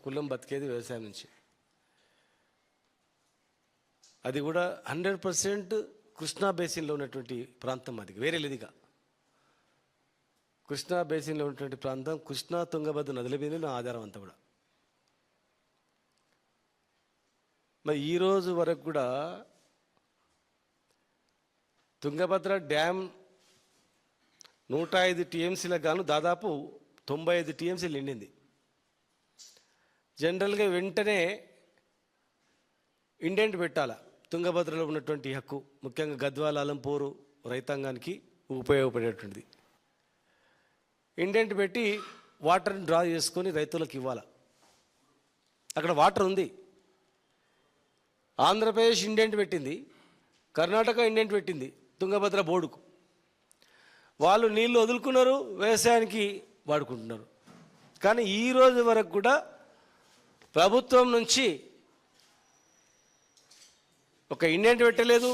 కులం బతికేది వ్యవసాయం నుంచి. అది కూడా 100% కృష్ణా బేసిన్లో ఉన్నటువంటి ప్రాంతం. అది వేరే లేదిగా. కృష్ణా బేసిన్లో ఉన్నటువంటి ప్రాంతం, కృష్ణా తుంగభద్ర నదుల మీద నా ఆధారం అంతా కూడా. మరి ఈరోజు వరకు కూడా తుంగభద్ర డ్యామ్ 105 టీఎంసీలకు గాను దాదాపు 95 టీఎంసీలు నిండింది. జనరల్గా వెంటనే ఇండెంట్ పెట్టాలా తుంగభద్రలో ఉన్నటువంటి హక్కు, ముఖ్యంగా గద్వాల అలంపూరు రైతాంగానికి ఉపయోగపడేటువంటిది. ఇండెంట్ పెట్టి వాటర్ని డ్రా చేసుకొని రైతులకు ఇవ్వాలి. అక్కడ వాటర్ ఉంది. ఆంధ్రప్రదేశ్ ఇండెంట్ పెట్టింది, కర్ణాటక ఇండెంట్ పెట్టింది తుంగభద్ర బోర్డుకు. వాళ్ళు నీళ్ళు వదులుకున్నారు, వ్యవసాయానికి వాడుకుంటున్నారు. కానీ ఈరోజు వరకు కూడా ప్రభుత్వం నుంచి ఒక ఇండెంట్ పెట్టలేదు,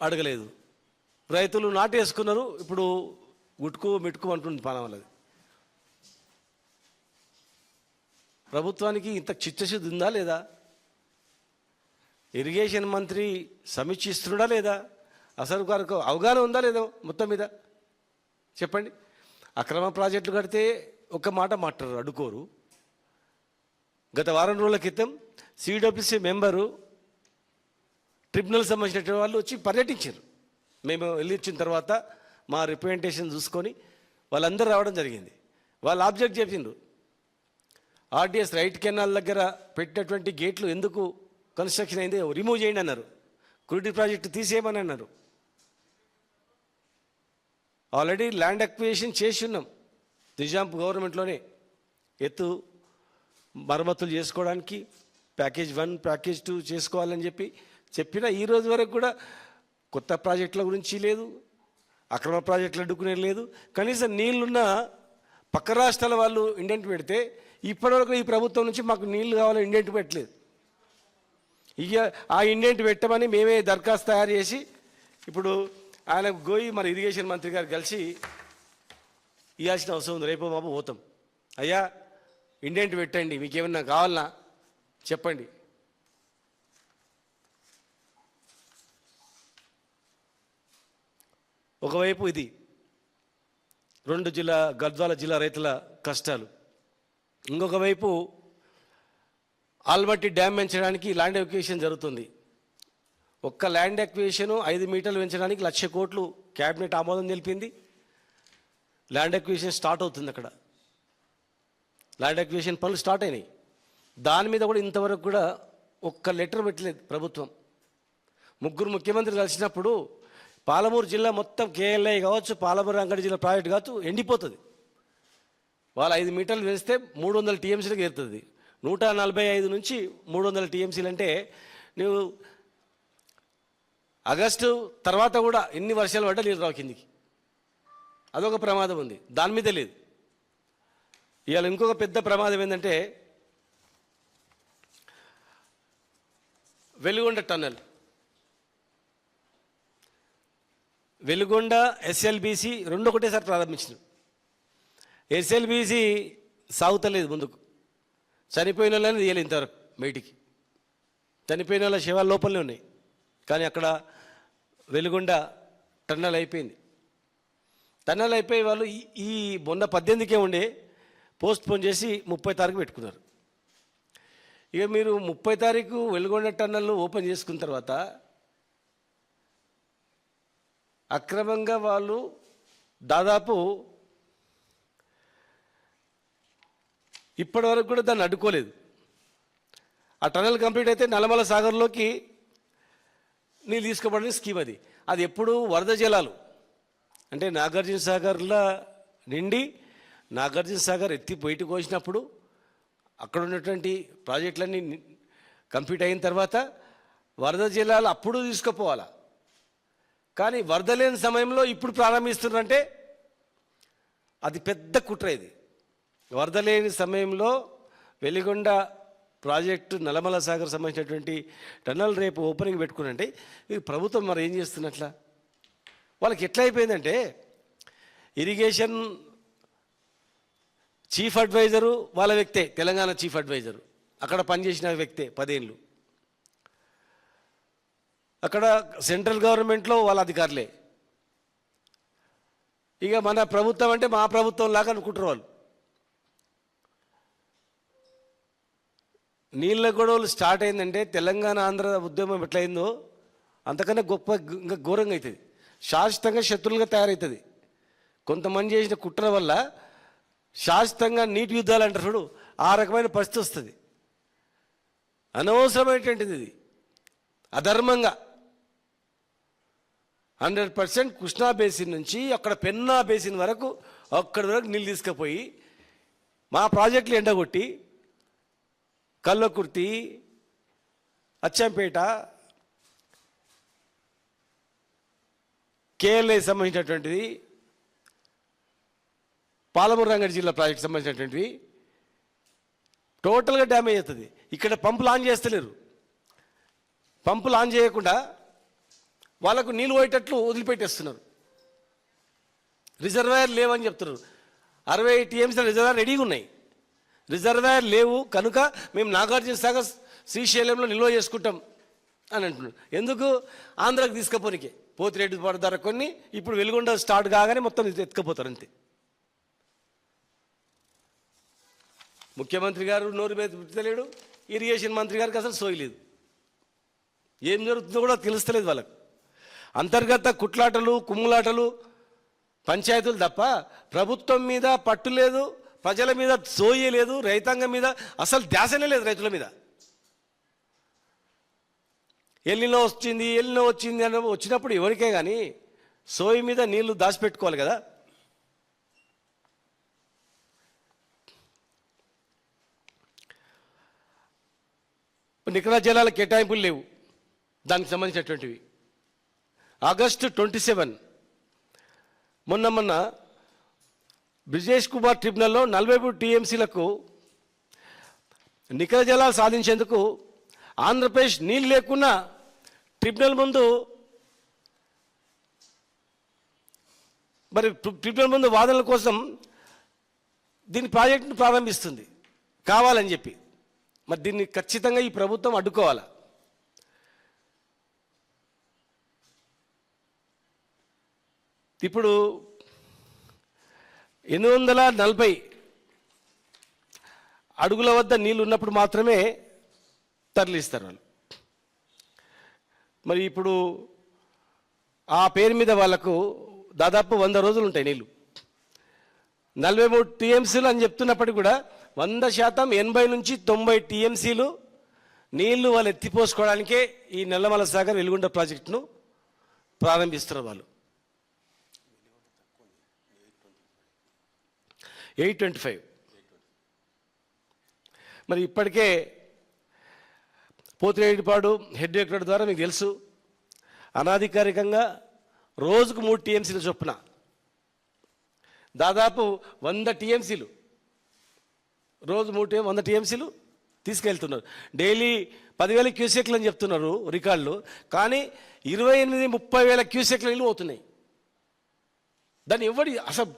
అడగలేదు. రైతులు నాటేసుకున్నారు. ఇప్పుడు గుట్టుకు మిట్టుకు అంటుంది పానం వాళ్ళది. ప్రభుత్వానికి ఇంత చిత్తశుద్ధి ఉందా లేదా? ఇరిగేషన్ మంత్రి సమీక్షిస్తున్నాడా లేదా? అసలు వారికి అవగాహన ఉందా లేదా మొత్తం మీద? చెప్పండి. అక్రమ ప్రాజెక్టులు కడితే ఒక మాట మాట్లాడరు, అడ్డుకోరు. గత వారం రోజుల క్రితం సిడబ్ల్యూసీ మెంబరు ట్రిబ్యునల్ సంబంధించిన వాళ్ళు వచ్చి పర్యటించారు. మేము వెళ్ళి వచ్చిన తర్వాత మా రిప్రజెంటేషన్ చూసుకొని వాళ్ళందరూ రావడం జరిగింది. వాళ్ళు ఆబ్జెక్ట్ చెప్పిండ్రు. ఆర్డిఎస్ రైట్ కెనాల్ దగ్గర పెట్టినటువంటి గేట్లు ఎందుకు కన్స్ట్రక్షన్ అయింది రిమూవ్ చేయండి అన్నారు. కురిటి ప్రాజెక్టు తీసేయమని అన్నారు. ఆల్రెడీ ల్యాండ్ అక్విజిషన్ చేసి ఉన్నాం నిజాం గవర్నమెంట్లోనే. ఎత్తు మరమ్మతులు చేసుకోవడానికి ప్యాకేజ్ 1 ప్యాకేజ్ 2 చేసుకోవాలని చెప్పిన ఈ రోజు వరకు కూడా కొత్త ప్రాజెక్టుల గురించి లేదు, అక్రమ ప్రాజెక్టులు అడ్డుకునే లేదు. కనీసం నీళ్లున్న పక్క రాష్ట్రాల వాళ్ళు ఇండెంట్ పెడితే ఇప్పటివరకు ఈ ప్రభుత్వం నుంచి మాకు నీళ్లు కావాలని ఇండెంట్ పెట్టలేదు. ఇక ఆ ఇండెంట్ పెట్టమని మేమే దరఖాస్తు తయారు చేసి ఇప్పుడు ఆయనకు గోయి మరి ఇరిగేషన్ మంత్రి గారు కలిసి ఇవ్వాల్సిన అవసరం ఉంది. రేపు బాబు పోతాం, అయ్యా ఇండెంట్ పెట్టండి, మీకు ఏమన్నా కావాలన్నా చెప్పండి. ఒకవైపు ఇది 2 గద్వాల జిల్లా రైతుల కష్టాలు, ఇంకొక వైపు ఆల్మట్టి డ్యామ్ పెంచడానికి ల్యాండ్ ఎక్విజిషన్ జరుగుతుంది. ఒక్క ల్యాండ్ ఎక్విజిషన్ 5 మీటర్లు పెంచడానికి 1,00,000 కోట్లు క్యాబినెట్ ఆమోదం తెలిపింది. ల్యాండ్ ఎక్విజిషన్ స్టార్ట్ అవుతుంది. అక్కడ ల్యాండ్ ఎక్విజిషన్ పనులు స్టార్ట్ అయినాయి. దాని మీద కూడా ఇంతవరకు కూడా ఒక్క లెటర్ పెట్టలేదు ప్రభుత్వం. 3 ముఖ్యమంత్రులు కలిసినప్పుడు పాలమూరు జిల్లా మొత్తం కేఎల్ఐ కావచ్చు, పాలమూరు రంగారెడ్డి జిల్లా ప్రాజెక్ట్ కావచ్చు ఎండిపోతుంది. వాళ్ళు 5 మీటర్లు పెంచితే 300 టీఎంసీలకు ఏరుతుంది. 145 నుంచి 300 టీఎంసీలు అంటే నువ్వు ఆగస్టు తర్వాత కూడా ఎన్ని వర్షాలు పడ్డా నీళ్ళు రావు కిందికి. అదొక ప్రమాదం ఉంది, దాని మీద లేదు. ఇవాళ ఇంకొక పెద్ద ప్రమాదం ఏంటంటే వెలుగొండ టన్నెల్. వెలుగొండ ఎస్ఎల్బీసీ 2 ఒకటేసారి ప్రారంభించిన. ఎస్ఎల్బీసీ సాగుతలేదు ముందుకు. చనిపోయిన వాళ్ళని తీయలేదు ఇంతవరకు బయటికి. చనిపోయిన వాళ్ళ శవాల లోపలనే ఉన్నాయి. కానీ అక్కడ వెలుగొండ టన్నెల్ అయిపోయింది. టన్నెల్ అయిపోయి వాళ్ళు ఈ మొన్న 18కే ఉండే పోస్ట్ పోన్ చేసి 30 తారీఖు పెట్టుకున్నారు. ఇక మీరు 30 తారీఖు వెలుగొండ టన్నెల్ ఓపెన్ చేసుకున్న తర్వాత అక్రమంగా వాళ్ళు దాదాపు ఇప్పటి వరకు కూడా దాన్ని అడ్డుకోలేదు. ఆ టన్నెల్ కంప్లీట్ అయితే నల్లమల సాగర్లోకి నీళ్ళు తీసుకోబడిన స్కీమ్ అది. అది ఎప్పుడు వరద జలాలు అంటే నాగార్జున సాగర్లో నిండి నాగార్జున సాగర్ ఎత్తి బయటకు వచ్చినప్పుడు అక్కడ ఉన్నటువంటి ప్రాజెక్టులన్నీ కంప్లీట్ అయిన తర్వాత వరద జలాలు అప్పుడు తీసుకుపోవాలా. కానీ వరద లేని సమయంలో ఇప్పుడు ప్రారంభిస్తున్నారంటే అది పెద్ద కుట్ర. ఇది వరద లేని సమయంలో వెలిగొండ ప్రాజెక్టు నల్లమల సాగర్ సంబంధించినటువంటి టన్నల్ రేపు ఓపెనింగ్ పెట్టుకున్నంటే ఇది ప్రభుత్వం మరి ఏం చేస్తున్నట్లా? వాళ్ళకి ఎట్లా అయిపోయిందంటే ఇరిగేషన్ చీఫ్ అడ్వైజరు వాళ్ళ వ్యక్తే, తెలంగాణ చీఫ్ అడ్వైజరు అక్కడ పనిచేసిన వ్యక్తే 10 ఏళ్ళు. అక్కడ సెంట్రల్ గవర్నమెంట్లో వాళ్ళ అధికారులే. ఇక మన ప్రభుత్వం అంటే మా ప్రభుత్వం లాగా అనుకుంటారు వాళ్ళు. నీళ్ళ గొడవలు స్టార్ట్ అయిందంటే తెలంగాణ ఆంధ్ర ఉద్యమం ఎట్లయిందో అంతకన్నా గొప్ప ఇంకా ఘోరంగా అవుతుంది. శాశ్వతంగా శత్రువులుగా తయారవుతుంది. కొంతమంది చేసిన కుట్ర వల్ల శాశ్వతంగా నీటి యుద్ధాలు అంటారు చూడు, ఆ రకమైన పరిస్థితి వస్తుంది. అనవసరమైనటువంటిది ఇది, అధర్మంగా. 100% కృష్ణా బేసిన్ నుంచి అక్కడ పెన్నా బేసిన్ వరకు అక్కడి వరకు నీళ్ళు తీసుకుపోయి మా ప్రాజెక్టులు ఎండగొట్టి కల్లకుర్తి, అచ్చంపేట, కేఎల్ఐ సంబంధించినటువంటిది, పాలమూరు రంగారెడ్డి జిల్లా ప్రాజెక్ట్ సంబంధించినటువంటివి టోటల్గా డ్యామేజ్ అవుతుంది. ఇక్కడ పంపులు ఆన్ చేస్తలేరు. పంపులు ఆన్ చేయకుండా వాళ్ళకు నీళ్ళు పోయేటట్లు వదిలిపెట్టేస్తున్నారు. రిజర్వాయర్ లేవని చెప్తున్నారు. 60 టీఎంసీ రిజర్వాయర్ రెడీగా ఉన్నాయి. రిజర్వాయర్ లేవు కనుక మేము నాగార్జున సాగర్ శ్రీశైలంలో నిల్వ చేసుకుంటాం అని అంటున్నారు. ఎందుకు? ఆంధ్రాకి తీసుకుపోనికే. పోతిరెడ్డి పడదార కొన్ని ఇప్పుడు వెలుగొండ స్టార్ట్ కాగానే మొత్తం ఎత్తుకపోతారు అంతే. ముఖ్యమంత్రి గారు నోరు మీద పెట్టలేడు, ఇరిగేషన్ మంత్రి గారికి అసలు సోయలేదు. ఏం జరుగుతుందో కూడా తెలుస్తలేదు వాళ్ళకు. అంతర్గత కుట్లాటలు, కుమ్ములాటలు, పంచాయతీలు తప్ప ప్రభుత్వం మీద పట్టు లేదు, ప్రజల మీద సోయే లేదు, రైతాంగం మీద అసలు ధ్యాసనే లేదు. రైతుల మీద ఎల్లినో వచ్చింది అని వచ్చినప్పుడు ఎవరికే కానీ సోయి మీద నీళ్లు దాచిపెట్టుకోవాలి కదా. నికర జలాల కేటాయింపులు లేవు దానికి సంబంధించినటువంటివి. ఆగస్టు 27 మొన్న బ్రిజేష్ కుమార్ ట్రిబ్యునల్లో 43 టీఎంసీలకు నికర జలాలు సాధించేందుకు ఆంధ్రప్రదేశ్ నీళ్ళు లేకున్నా ట్రిబ్యునల్ ముందు వాదనల కోసం దీని ప్రాజెక్టును ప్రారంభిస్తుంది కావాలని చెప్పి. మరి దీన్ని ఖచ్చితంగా ఈ ప్రభుత్వం అడ్డుకోవాలి. ఇప్పుడు 840 అడుగుల వద్ద నీళ్ళు ఉన్నప్పుడు మాత్రమే తరలిస్తారు వాళ్ళు. మరి ఇప్పుడు ఆ పేరు మీద వాళ్ళకు దాదాపు 100 రోజులు ఉంటాయి నీళ్ళు. 43 టీఎంసీలు అని చెప్తున్నప్పటికీ కూడా 100% 80 నుంచి 90 టీఎంసీలు నీళ్లు వాళ్ళు ఎత్తిపోసుకోవడానికే ఈ నల్లమల సాగర్ వెలుగొండ ప్రాజెక్టును ప్రారంభిస్తున్నారు వాళ్ళు. 825. మరి ఇప్పటికే పోతిరెడ్డిపాడు హెడ్ డైరెక్టర్ ద్వారా మీకు తెలుసు, అనాధికారికంగా రోజుకు 3 టీఎంసీలు చొప్పున దాదాపు 100 టీఎంసీలు రోజు 100 టీఎంసీలు తీసుకెళ్తున్నారు. డైలీ 10,000 క్యూసెక్లు అని చెప్తున్నారు రికార్డులు, కానీ 28-30 వేల క్యూసెక్ల నీళ్ళు అవుతున్నాయి. దాన్ని ఎవడు అసలు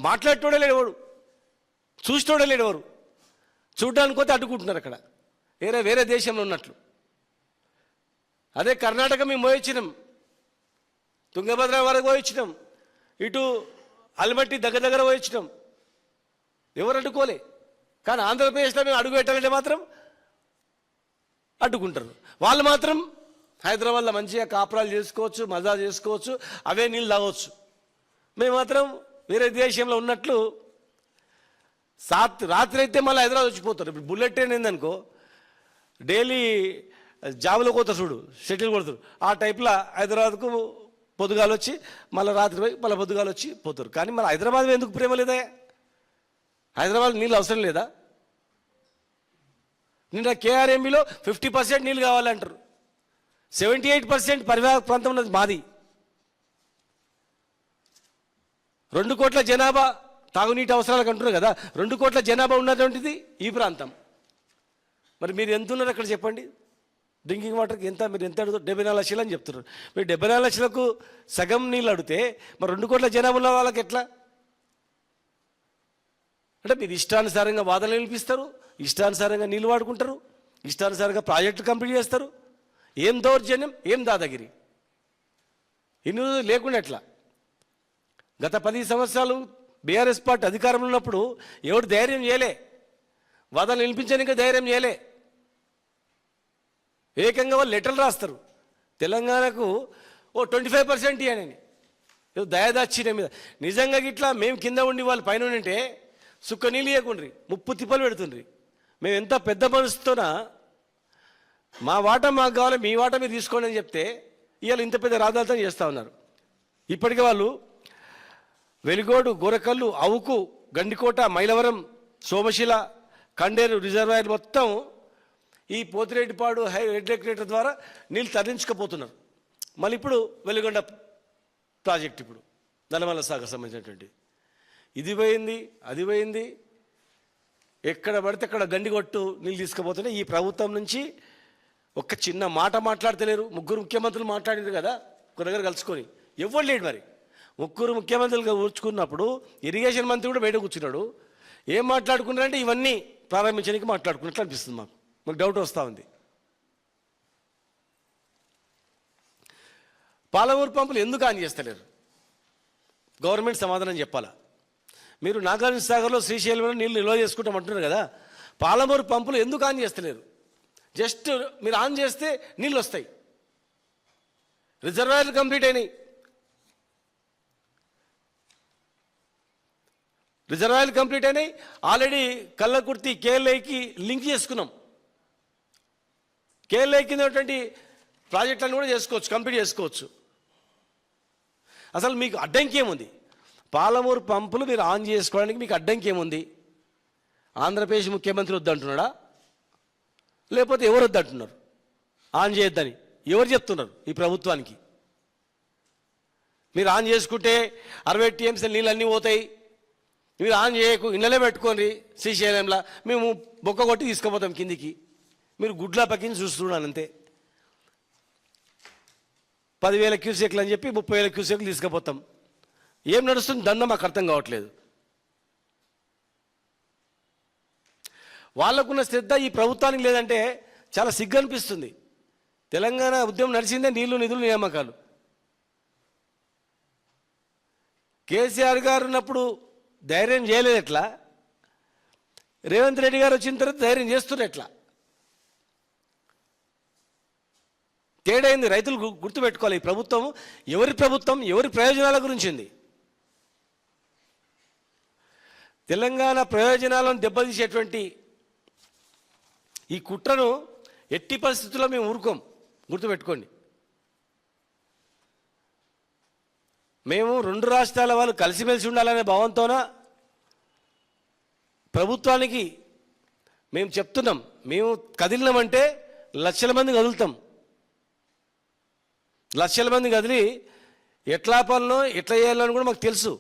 మాట్లాడటోడే లేడు, ఎవడు చూసేటోడే లేడు. ఎవరు చూడడానికి పోతే అడ్డుకుంటున్నారు అక్కడ వేరే దేశంలో ఉన్నట్లు. అదే కర్ణాటక మేము పోయించినాం, తుంగభద్ర వరకు పోయించినాం, ఇటు అల్మట్టి దగ్గర పోయించినాం, ఎవరు అడ్డుకోలే. కానీ ఆంధ్రప్రదేశ్లో మేము అడుగు పెట్టాలంటే మాత్రం అడ్డుకుంటారు. వాళ్ళు మాత్రం హైదరాబాద్లో మంచిగా కాపురాలు చేసుకోవచ్చు, మజా చేసుకోవచ్చు, అవే నీళ్ళు తాగవచ్చు. మేము మాత్రం వేరే దేశంలో ఉన్నట్లు రాత్రి అయితే మళ్ళీ హైదరాబాద్ వచ్చిపోతారు. ఇప్పుడు బుల్లెట్ ట్రైన్ ఏందనుకో, డైలీ జాబులో పోతారు చూడు, షటిల్ కొడతారు, ఆ టైప్లో హైదరాబాద్కు పొద్దుగాలు వచ్చి మళ్ళీ రాత్రి పోయి మళ్ళీ పొద్దుగాలు వచ్చి పోతారు. కానీ మళ్ళీ హైదరాబాద్ ఎందుకు ప్రేమ లేదా? హైదరాబాద్ నీళ్ళు అవసరం లేదా? నిన్న కేఆర్ఎంబీలో 50% నీళ్ళు కావాలంటారు. 78% పరివాహక ప్రాంతం ఉన్నది మాది. 2 కోట్ల జనాభా తాగునీటి అవసరాలకు అంటున్నారు కదా, 2 కోట్ల జనాభా ఉన్నటువంటిది ఈ ప్రాంతం. మరి మీరు ఎంత ఉన్నారు అక్కడ చెప్పండి? డ్రింకింగ్ వాటర్కి ఎంత మీరు ఎంత అడుగుతారు? 74 లక్షలు అని చెప్తున్నారు. మీరు 74 లక్షలకు సగం నీళ్ళు అడిగితే మరి 2 కోట్ల జనాభా ఉన్న వాళ్ళకి ఎట్లా? అంటే మీరు ఇష్టానుసారంగా వాదనలు నిలిపిస్తారు, ఇష్టానుసారంగా నీళ్ళు వాడుకుంటారు, ఇష్టానుసారంగా ప్రాజెక్టులు కంప్లీట్ చేస్తారు. ఏం దౌర్జన్యం, ఏం దాదాగిరి! ఇన్ని రోజులు లేకుండా ఎట్లా? గత 10 సంవత్సరాలు బీఆర్ఎస్ పార్టీ అధికారంలో ఉన్నప్పుడు ఎవడు ధైర్యం చేయలే, వాదనలు నిలిపించడానికి ధైర్యం చేయలే. ఏకంగా వాళ్ళు లెటర్లు రాస్తారు, తెలంగాణకు 25% ఇవ్వనని. దయాదాక్షిణ్యం మీద నిజంగా ఇట్లా మేము కింద ఉండి వాళ్ళు పైన ఉంటే సుక్క నీళ్ళు ఇవ్వకుండ్రి, ముప్పు తిప్పలు పెడుతుండ్రి. మేము ఎంత పెద్ద మనసుతోన మా వాటా మాకు కావాలి, మీ వాటా మీరు తీసుకోండి అని చెప్తే ఇవాళ ఇంత పెద్ద రాజధాని చేస్తూ ఉన్నారు. ఇప్పటికే వాళ్ళు వెలిగోడు, గోరకల్లు, అవుకు, గండికోట, మైలవరం, సోమశిల, కండేరు రిజర్వాయర్ మొత్తం ఈ పోతిరెడ్డిపాడు హెడ్ డెకరేటర్ ద్వారా నీళ్ళు తరలించకపోతున్నారు. మళ్ళీ ఇప్పుడు వెలిగొండ ప్రాజెక్ట్, ఇప్పుడు నల్లమల్ల సాగర్ సంబంధించినటువంటి ఇది పోయింది, అది పోయింది. ఎక్కడ పడితే అక్కడ గండి కొట్టు నీళ్ళు తీసుకుపోతుంటే ఈ ప్రభుత్వం నుంచి ఒక్క చిన్న మాట మాట్లాడతలేరు. 3 ముఖ్యమంత్రులు మాట్లాడారు కదా ఒక దగ్గర కలుసుకొని, ఎవరు లేడు. మరి 3 ముఖ్యమంత్రులుగా కూర్చుకున్నప్పుడు ఇరిగేషన్ మంత్రి కూడా బయట కూర్చున్నాడు. ఏం మాట్లాడుకున్నారంటే ఇవన్నీ ప్రారంభించడానికి మాట్లాడుకున్నట్లు అనిపిస్తుంది. మాకు డౌట్ వస్తూ ఉంది. పాలమూరు పంపులు ఎందుకు ఆన్ చేస్తలేరు? గవర్నమెంట్ సమాధానం చెప్పాలా. మీరు నాగార్జున సాగర్లో, శ్రీశైలంలో నీళ్ళు నిల్వ చేసుకుంటామంటున్నారు కదా, పాలమూరు పంపులు ఎందుకు ఆన్ చేస్తలేరు? జస్ట్ మీరు ఆన్ చేస్తే నీళ్ళు వస్తాయి, రిజర్వాయర్లు కంప్లీట్ అయినాయి. రిజర్వాయర్లు కంప్లీట్ అయినాయి. ఆల్రెడీ కల్లకుర్తి కేఎల్ఐకి లింక్ చేసుకున్నాం. కేఎల్ఐ కింద ఉన్నటువంటి ప్రాజెక్టులను కూడా చేసుకోవచ్చు, కంప్లీట్ చేసుకోవచ్చు. అసలు మీకు అడ్డంకి ఏముంది? పాలమూరు పంపులు మీరు ఆన్ చేసుకోవడానికి మీకు అడ్డంకి ఏముంది? ఆంధ్రప్రదేశ్ ముఖ్యమంత్రి వద్దంటున్నాడా, లేకపోతే ఎవరు వద్దంటున్నారు ఆన్ చేయొద్దని? ఎవరు చెప్తున్నారు ఈ ప్రభుత్వానికి? మీరు ఆన్ చేసుకుంటే 60 TMC నీళ్ళు అన్నీ పోతాయి, మీరు ఆన్ చేయకు, ఇళ్ళనే పెట్టుకోండి శ్రీశైలంలో, మేము బొక్క కొట్టి తీసుకుపోతాం కిందికి. మీరు గుడ్ల పక్కించి చూస్తున్నాను అంతే. 10,000 క్యూసెక్లు అని చెప్పి 30,000 క్యూసెక్లు తీసుకుపోతాం. ఏం నడుస్తుంది దండం మాకు అర్థం కావట్లేదు. వాళ్ళకున్న శ్రద్ధ ఈ ప్రభుత్వానికి లేదంటే చాలా సిగ్గు అనిపిస్తుంది. తెలంగాణ ఉద్యమం నడిచిందే నీళ్లు, నిధులు, నియామకాలు. కేసీఆర్ గారు ఉన్నప్పుడు ధైర్యం చేయలేదు ఎట్లా? రేవంత్ రెడ్డి గారు వచ్చిన తర్వాత ధైర్యం చేస్తున్నారు ఎట్లా? తేడా అయింది. రైతులు గుర్తుపెట్టుకోవాలి, ఈ ప్రభుత్వం ఎవరి ప్రభుత్వం, ఎవరి ప్రయోజనాల గురించి ఉంది. తెలంగాణ ప్రయోజనాలను దెబ్బతీసేటువంటి ఈ కుట్రను ఎట్టి పరిస్థితుల్లో మేము ఊరుకోం, గుర్తుపెట్టుకోండి. మేము 2 రాష్ట్రాల వాళ్ళు కలిసిమెలిసి ఉండాలనే భావంతోన ప్రభుత్వానికి మేము చెప్తున్నాం. మేము కదిలినామంటే లక్షల మంది కదులుతాం. లక్షల మంది కదిలి ఎట్లా పనులో ఎట్లా చేయాలని కూడా మాకు తెలుసు.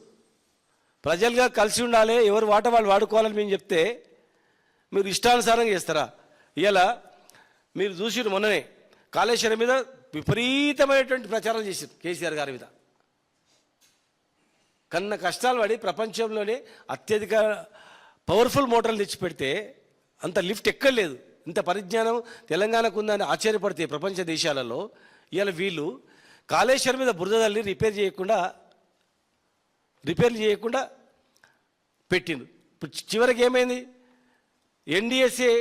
ప్రజలుగా కలిసి ఉండాలి, ఎవరు వాట వాళ్ళు వాడుకోవాలని మేము చెప్తే మీరు ఇష్టానుసారంగా చేస్తారా? ఇలా మీరు చూసిరు, మొన్ననే కాళేశ్వరం మీద విపరీతమైనటువంటి ప్రచారం చేశారు కేసీఆర్ గారి మీద. కన్న కష్టాలు పడి ప్రపంచంలోనే అత్యధిక పవర్ఫుల్ మోటార్లు తెచ్చిపెడితే అంత లిఫ్ట్ ఎక్కలేదు. ఇంత పరిజ్ఞానం తెలంగాణకు ఉందని ఆశ్చర్యపడితే ప్రపంచ దేశాలలో ఇవాళ వీళ్ళు కాళేశ్వరం మీద బురద తల్లి రిపేర్లు చేయకుండా పెట్టిండు. ఇప్పుడు చివరికి ఏమైంది? NDSA,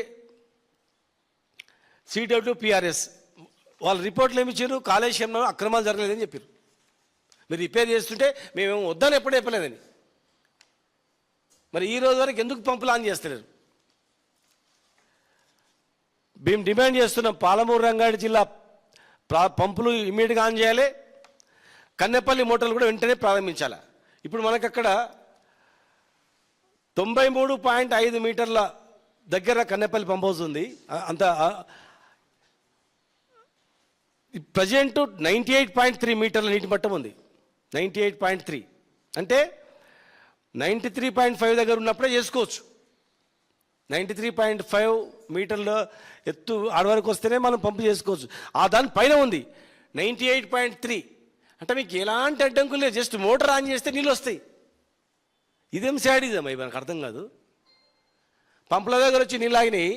CWPRS వాళ్ళ రిపోర్ట్లు ఏమి ఇచ్చారు? కాళేశ్వరంలో అక్రమాలు జరగలేదని చెప్పారు. మీరు రిపేర్ చేస్తుంటే మేమేమో వద్దని ఎప్పుడు చెప్పలేదని. మరి ఈ రోజు వరకు ఎందుకు పంపులు ఆన్ చేస్తలేరు? మేము డిమాండ్ చేస్తున్నాం, పాలమూరు రంగారెడ్డి జిల్లా పంపులు ఇమ్మీడియట్గా ఆన్ చేయాలి, కన్నెపల్లి మోటార్లు కూడా వెంటనే ప్రారంభించాలి. ఇప్పుడు మనకు అక్కడ 93.5 మీటర్ల దగ్గర కన్నెపల్లి పంప్ హౌస్ ఉంది. అంత ప్రజెంట్ 98.3 మీటర్ల నీటి మట్టం ఉంది. 98.3 అంటే 93.5 దగ్గర ఉన్నప్పుడే చేసుకోవచ్చు. 93.5 మీటర్ల ఎత్తు ఆడ వరకు వస్తేనే మనం పంపు చేసుకోవచ్చు. దాని పైన ఉంది 98.3 అంటే మీకు ఎలాంటి అడ్డంకులు లేదు, జస్ట్ మోటార్ ఆన్ చేస్తే నీళ్ళు వస్తాయి. ఇదేం శాడిజం అవి మనకు అర్థం కాదు. పంపుల దగ్గర వచ్చి నీళ్ళు ఆగినాయి,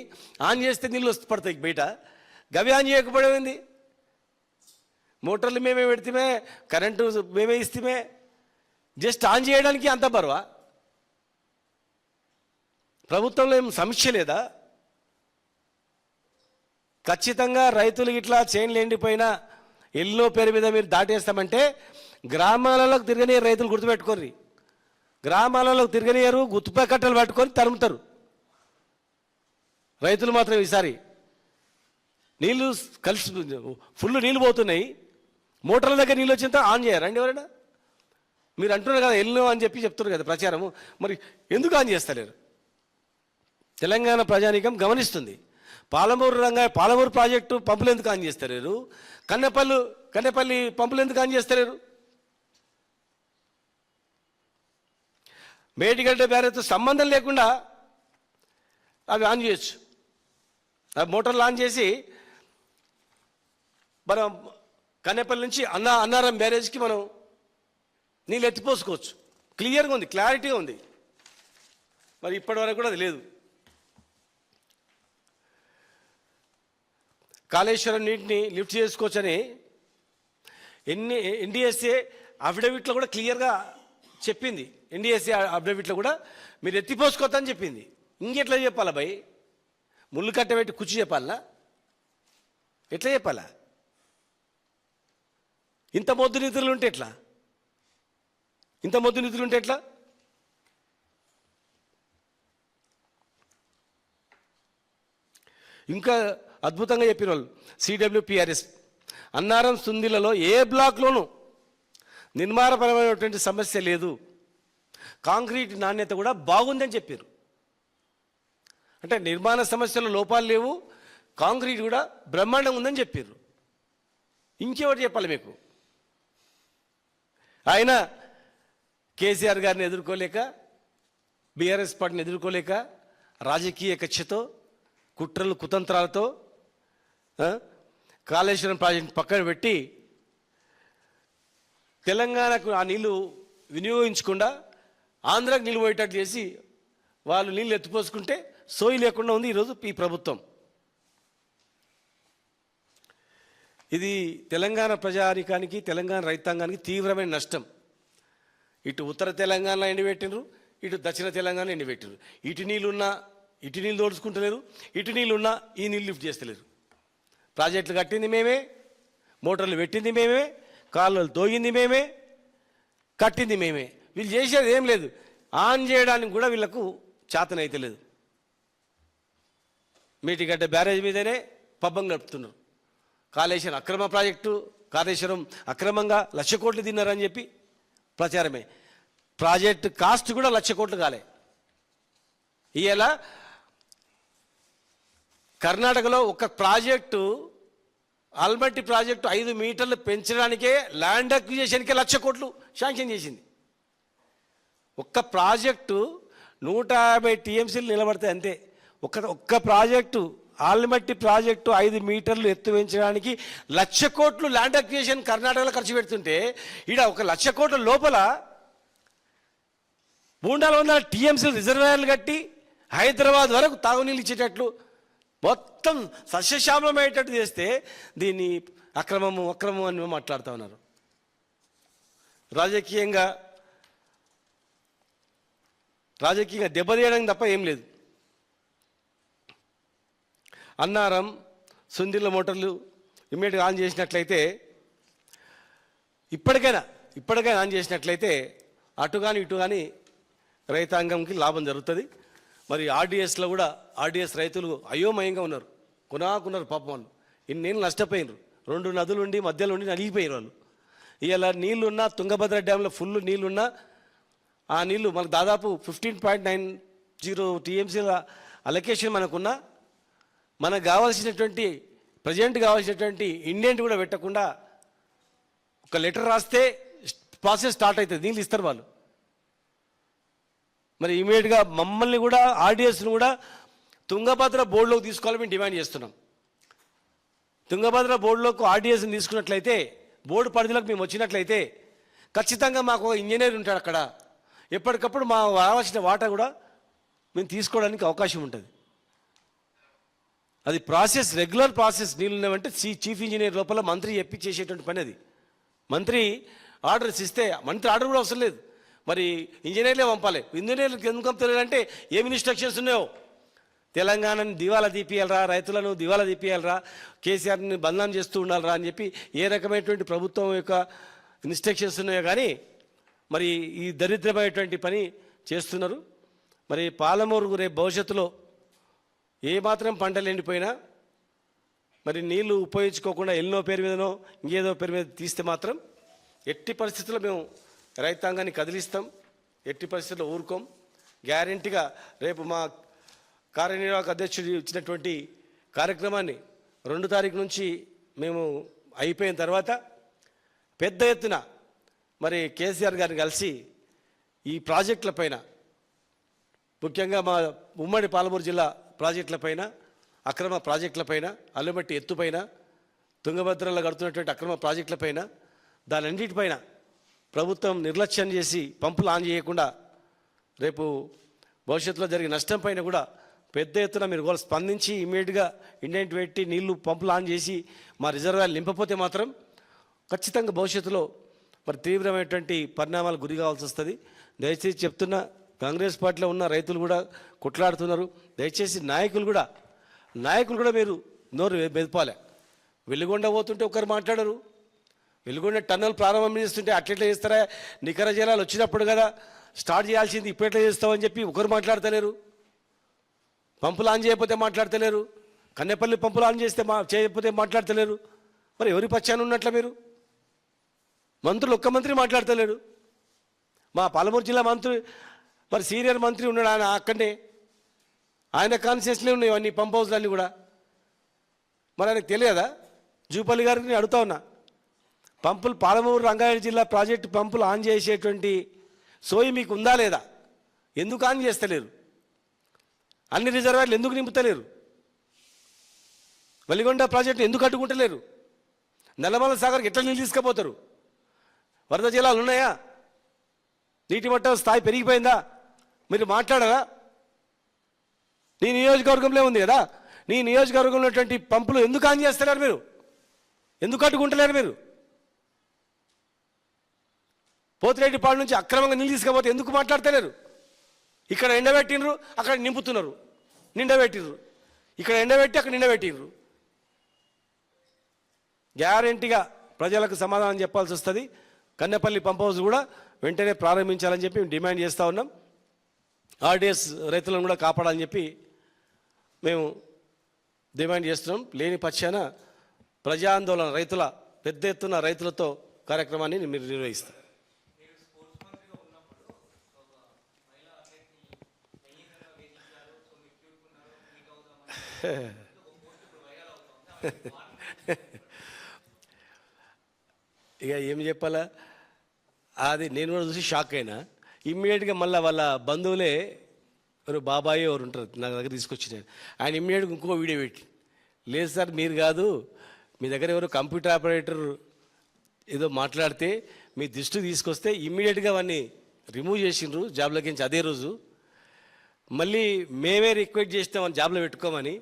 ఆన్ చేస్తే నీళ్ళు పడతాయి బయట. గవి ఆన్ చేయకపోవడం, మోటార్లు మేమే పెడితే, కరెంటు మేమే ఇస్తే, జస్ట్ ఆన్ చేయడానికి అంత బరువా? ప్రభుత్వంలో ఏం సమస్య లేదా? ఖచ్చితంగా రైతులు ఇట్లా చేనులు ఎండిపోయినా ఎల్లో పేరు మీద మీరు దాటేస్తామంటే గ్రామాలలోకి తిరగనియరు. రైతులు గుర్తుపెట్టుకోర్రి, గ్రామాలలోకి తిరగనియరు, గుర్తుపై కట్టలు పట్టుకొని తరుముతారు. రైతులు మాత్రం ఈసారి నీళ్ళు కలిసి ఫుల్ నీళ్ళు పోతున్నాయి, మోటార్ల దగ్గర నీళ్ళు వచ్చినంత ఆన్ చేయరండి ఎవరైనా? మీరు అంటున్నారు కదా ఎల్లో అని చెప్తున్నారు కదా ప్రచారము, మరి ఎందుకు ఆన్ చేస్తలేరు? తెలంగాణ ప్రజానీకం గమనిస్తుంది. పాలమూరు ప్రాజెక్టు పంపులు ఎందుకు ఆన్ చేస్తలేరు? కన్నెపల్లి పంపులు ఎందుకు ఆన్ చేస్తలేరు? మేడిగడ్డ బ్యారేజ్తో సంబంధం లేకుండా అవి ఆన్ చేయొచ్చు. అవి మోటార్లు ఆన్ చేసి మనం కన్నెపల్లి నుంచి అన్నారం బ్యారేజ్కి మనం నీళ్ళు ఎత్తిపోసుకోవచ్చు. క్లియర్గా ఉంది, క్లారిటీగా ఉంది. మరి ఇప్పటి వరకు కూడా అది లేదు. కాళేశ్వరం నీటిని లిఫ్ట్ చేసుకోవచ్చని ఎన్డీఎస్ఏ అఫిడవిట్లో కూడా క్లియర్గా చెప్పింది. ఎన్డీఎస్ఏ అఫిడవిట్లో కూడా మీరు ఎత్తిపోసుకోవచ్చని చెప్పింది. ఇంకెట్లా చెప్పాలా భయ్? ముళ్ళు కట్టబెట్టి కుర్చీ చెప్పాలా? ఎట్లా చెప్పాలా? ఇంత మొద్దు నిధులు ఉంటే ఎట్లా? ఇంకా అద్భుతంగా చెప్పిన వాళ్ళు CWPRS అన్నారం సుందిలలో ఏ బ్లాక్లోనూ నిర్మాణపరమైనటువంటి సమస్య లేదు, కాంక్రీట్ నాణ్యత కూడా బాగుందని చెప్పారు. అంటే నిర్మాణ సమస్యలు లోపాలు లేవు, కాంక్రీట్ కూడా బ్రహ్మాండంగా ఉందని చెప్పారు. ఇంకెవరు చెప్పాలి మీకు? ఆయన కేసీఆర్ గారిని ఎదుర్కోలేక, బీఆర్ఎస్ పార్టీని ఎదుర్కోలేక, రాజకీయ కక్షతో, కుట్రలు కుతంత్రాలతో కాళేశ్వరం ప్రాజెక్టు పక్కన పెట్టి తెలంగాణకు ఆ నీళ్లు వినియోగించకుండా ఆంధ్రాకు నీళ్ళు పోయేటట్టు చేసి వాళ్ళు నీళ్ళు ఎత్తిపోసుకుంటే సోయి లేకుండా ఉంది ఈరోజు ఈ ప్రభుత్వం. ఇది తెలంగాణ ప్రజానికానికి, తెలంగాణ రైతాంగానికి తీవ్రమైన నష్టం. ఇటు ఉత్తర తెలంగాణలో ఎండిపెట్టినరు, ఇటు దక్షిణ తెలంగాణ ఎండిపెట్టినరు. ఇటు నీళ్ళు దోడుచుకుంటలేరు, ఇటు నీళ్ళున్నా ఈ నీళ్ళు లిఫ్ట్ చేస్తలేరు. ప్రాజెక్టులు కట్టింది మేమే, మోటార్లు పెట్టింది మేమే, కాలువలు తోగింది మేమే, కట్టింది మేమే. వీళ్ళు చేసేది ఏం లేదు, ఆన్ చేయడానికి కూడా వీళ్ళకు చేతనైతే లేదు. మేటిగడ్డ బ్యారేజ్ మీదనే పబ్బం గడుపుతున్నారు. కాళేశ్వరం అక్రమ ప్రాజెక్టు, కాళేశ్వరం అక్రమంగా 1,00,000 కోట్లు తిన్నారని చెప్పి ప్రచారమే. ప్రాజెక్టు కాస్ట్ కూడా 1,00,000 కోట్లు కాలే. ఇవాళ కర్ణాటకలో ఒక ప్రాజెక్టు, ఆల్మట్టి ప్రాజెక్టు 5 మీటర్లు పెంచడానికే ల్యాండ్ అక్విజిషన్కే 1,00,000 కోట్లు శాంక్షన్ చేసింది. ఒక్క ప్రాజెక్టు 150 TMCలు నిలబడతాయి అంతే. ఒక్క ప్రాజెక్టు, ఆల్మట్టి ప్రాజెక్టు 5 మీటర్లు ఎత్తు పెంచడానికి 1,00,000 కోట్లు ల్యాండ్ అక్విజిషన్ కర్ణాటకలో ఖర్చు పెడుతుంటే, ఈడ 1,00,000 కోట్ల లోపల 300 TMCలు రిజర్వాయర్లు కట్టి హైదరాబాద్ వరకు తాగునీళ్ళు ఇచ్చేటట్లు మొత్తం సస్యశ్యామలమయ్యేటట్టు చేస్తే దీన్ని అక్రమము అని మాట్లాడుతూ ఉన్నారు. రాజకీయంగా దెబ్బతీయడానికి తప్ప ఏం లేదు. అన్నారం సుందిళ్ళ మోటార్లు ఇమ్మీడియట్గా ఆన్ చేసినట్లయితే, ఇప్పటికైనా ఆన్ చేసినట్లయితే అటు కానీ ఇటు కానీ రైతాంగంకి లాభం జరుగుతుంది. మరి ఆర్డీఎస్లో కూడా ఆర్డీఎస్ రైతులు అయోమయంగా ఉన్నారు, కొనాకున్నారు పాపం. వాళ్ళు ఇన్నేళ్ళు నష్టపోయినారు. 2 నదులు ఉండి మధ్యలో ఉండి నలిగిపోయారు వాళ్ళు. ఇలా నీళ్లున్నా, తుంగభద్ర డ్యాంలో ఫుల్ నీళ్లున్నా, ఆ నీళ్లు మనకు దాదాపు 15.90 TMCల అలొకేషన్ మనకున్నా, మనకు కావాల్సినటువంటి ప్రజెంట్ కావాల్సినటువంటి ఇండెంట్ కూడా పెట్టకుండా ఒక లెటర్ రాస్తే ప్రాసెస్ స్టార్ట్ అవుతుంది, నీళ్ళు ఇస్తారు వాళ్ళు. మరి ఇమీడియట్గా మమ్మల్ని కూడా, ఆర్డీఎస్ను కూడా తుంగభద్ర బోర్డులోకి తీసుకోవాలని మేము డిమాండ్ చేస్తున్నాం. తుంగభద్ర బోర్డులోకి ఆర్డీఎస్ని తీసుకున్నట్లయితే, బోర్డు పరిధిలోకి మేము వచ్చినట్లయితే ఖచ్చితంగా మాకు ఒక ఇంజనీర్ ఉంటాడు అక్కడ. ఎప్పటికప్పుడు మా రావాల్సిన వాటా కూడా మేము తీసుకోవడానికి అవకాశం ఉంటుంది. అది ప్రాసెస్, రెగ్యులర్ ప్రాసెస్. నీళ్ళు ఉన్నామంటే చీఫ్ ఇంజనీర్ లోపల మంత్రి చెప్పి చేసేటువంటి పని అది. మంత్రి ఆర్డర్స్ ఇస్తే, మంత్రి ఆర్డర్ కూడా అవసరం లేదు, మరి ఇంజనీర్లే పంపాలి. ఇంజనీర్లకు ఎందుకు పంపుతారంటే ఏమి ఇన్స్ట్రక్షన్స్ ఉన్నాయో, తెలంగాణని దివాలా తీపియాలరా, రైతులను దివాలా తీపియాలరా, కేసీఆర్ని బదనాం చేస్తూ ఉండాలరా అని చెప్పి ఏ రకమైనటువంటి ప్రభుత్వం యొక్క ఇన్స్ట్రక్షన్స్ ఉన్నాయో కానీ మరి ఈ దరిద్రమైనటువంటి పని చేస్తున్నారు. మరి పాలమూరు రేపు భవిష్యత్తులో ఏమాత్రం పంటలు ఎండిపోయినా మరి నీళ్లు ఉపయోగించుకోకుండా ఎన్నో పేరు మీదనో ఇంకేదో పేరు మీద తీస్తే మాత్రం ఎట్టి పరిస్థితుల్లో మేము రైతాంగాన్ని కదిలిస్తాం, ఎట్టి పరిస్థితుల్లో ఊరుకోం. గ్యారెంటీగా రేపు మా కార్యనిర్వాహక అధ్యక్షుడు ఇచ్చినటువంటి కార్యక్రమాన్ని 2 తారీఖు నుంచి మేము అయిపోయిన తర్వాత పెద్ద ఎత్తున మరి కేసీఆర్ గారిని కలిసి ఈ ప్రాజెక్టుల పైన, ముఖ్యంగా మా ఉమ్మడి పాలమూరు జిల్లా ప్రాజెక్టులపైన, అక్రమ ప్రాజెక్టులపైన, అల్లమట్టి ఎత్తుపైన, తుంగభద్రలో కడుతున్నటువంటి అక్రమ ప్రాజెక్టులపైన, దానన్నిటిపైన ప్రభుత్వం నిర్లక్ష్యం చేసి పంపులు ఆన్ చేయకుండా రేపు భవిష్యత్తులో జరిగే నష్టం పైన కూడా పెద్ద ఎత్తున మీరు కూడా స్పందించి ఇమీడియట్గా ఇండెంట్ పెట్టి నీళ్లు పంపులు ఆన్ చేసి మా రిజర్వాయర్లు నింపపోతే మాత్రం ఖచ్చితంగా భవిష్యత్తులో మరి తీవ్రమైనటువంటి పరిణామాలకు గురి కావాల్సి వస్తుంది. దయచేసి చెప్తున్నా, కాంగ్రెస్ పార్టీలో ఉన్న రైతులు కూడా కొట్లాడుతున్నారు. దయచేసి నాయకులు కూడా మీరు నోరు మెదపాలి. వెలుగొండ పోతుంటే ఒకరు మాట్లాడరు, వెలుగొండ టన్నల్ ప్రారంభం చేస్తుంటే అట్లెట్లా చేస్తారా, నికర జలాలు వచ్చినప్పుడు కదా స్టార్ట్ చేయాల్సింది, ఇప్పుడు ఎట్లా చేస్తామని చెప్పి ఒకరు మాట్లాడతలేరు. పంపులు ఆన్ చేయకపోతే మాట్లాడతలేరు, కన్నెపల్లి పంపులు ఆన్ చేయకపోతే మాట్లాడతలేరు. మరి ఎవరి పక్షాన ఉన్నట్ల మీరు? మంత్రులు ఒక్క మంత్రి మాట్లాడతలేరు. మా పాలమూరు జిల్లా మంత్రి మరి సీనియర్ మంత్రి ఉన్నాడు, ఆయన అక్కడనే, ఆయన కాన్షియస్లే ఉన్నాయి అన్ని పంప్ హౌస్లన్నీ కూడా. మరి ఆయనకు తెలియదా? జూపల్లి గారికి అడుగుతా ఉన్నా, పంపులు పాలమూరు రంగారెడ్డి జిల్లా ప్రాజెక్టు పంపులు ఆన్ చేసేటువంటి సోయి మీకు ఉందా లేదా? ఎందుకు ఆన్ చేస్తలేరు? అన్ని రిజర్వాయర్లు ఎందుకు నింపుతలేరు? వెలిగొండ ప్రాజెక్టు ఎందుకు అడ్డుకుంటలేరు? నల్లమల సాగర్కి ఎట్లా నీళ్ళు తీసుకుపోతారు? వరద జలాలు ఉన్నాయా? నీటి మట్టం స్థాయి పెరిగిపోయిందా? మీరు మాట్లాడరా? నీ నియోజకవర్గంలో ఉంది కదా, నీ నియోజకవర్గంలో ఉన్నటువంటి పంపులు ఎందుకు ఆన్ చేస్తున్నారు మీరు? ఎందుకు అడ్డుకుంటలేరు మీరు? పోతిరెడ్డిపాడు నుంచి అక్రమంగా నీళ్ళు తీసుకపోతే ఎందుకు మాట్లాడతలేరు? ఇక్కడ ఎండబెట్టినరు, అక్కడ నింపుతున్నారు, నిండబెట్టినరు, ఇక్కడ ఎండబెట్టి అక్కడ నిండబెట్టినరు. గ్యారెంటీగా ప్రజలకు సమాధానం చెప్పాల్సి వస్తుంది. కన్నెపల్లి పంప్ హౌస్ కూడా వెంటనే ప్రారంభించాలని చెప్పి మేము డిమాండ్ చేస్తూ ఉన్నాం. ఆర్డీఎస్ రైతులను కూడా కాపాడాలని చెప్పి మేము డిమాండ్ చేస్తున్నాం. లేని పక్షాన ప్రజా ఆందోళన, రైతుల పెద్ద ఎత్తున రైతులతో కార్యక్రమాన్ని మీరు నిర్వహిస్తారు. ఇక ఏం చెప్పాలా, అది నేను కూడా చూసి షాక్ అయినా. ఇమ్మీడియట్గా మళ్ళీ వాళ్ళ బంధువులే ఎవరు బాబాయ్ ఎవరు ఉంటారు నా దగ్గర తీసుకొచ్చిన ఆయన ఇమ్మీడియట్గా ఇంకో వీడియో పెట్టి, లేదు సార్ మీరు కాదు, మీ దగ్గర ఎవరు కంప్యూటర్ ఆపరేటర్ ఏదో మాట్లాడితే మీ దృష్టికి తీసుకొస్తే ఇమ్మీడియట్గా అవన్నీ రిమూవ్ చేసిండ్రు జాబ్లోకి నుంచి అదే రోజు. మళ్ళీ మేమే రిక్వెస్ట్ చేస్తామని జాబ్లో పెట్టుకోమని,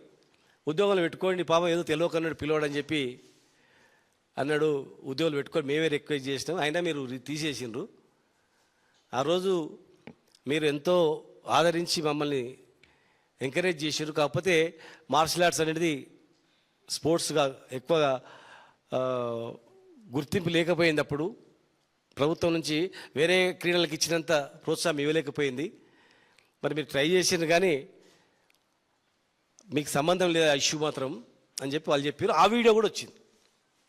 ఉద్యోగాలు పెట్టుకోండి పాపం ఏదో తెలియకన్నాడు పిలవడని చెప్పి అన్నాడు. ఉద్యోగాలు పెట్టుకొని మేమే రిక్వెస్ట్ చేసినాం, అయినా మీరు తీసేసిండ్రు. ఆ రోజు మీరు ఎంతో ఆదరించి మమ్మల్ని ఎంకరేజ్ చేసారు. కాకపోతే మార్షల్ ఆర్ట్స్ అనేది స్పోర్ట్స్గా ఎక్కువగా గుర్తింపు లేకపోయింది. అప్పుడు ప్రభుత్వం నుంచి వేరే క్రీడలకు ఇచ్చినంత ప్రోత్సాహం ఇవ్వలేకపోయింది. మరి మీరు ట్రై చేసిండ్రు కానీ మీకు సంబంధం లేదు ఆ ఇష్యూ మాత్రం అని చెప్పి వాళ్ళు చెప్పారు. ఆ వీడియో కూడా వచ్చింది,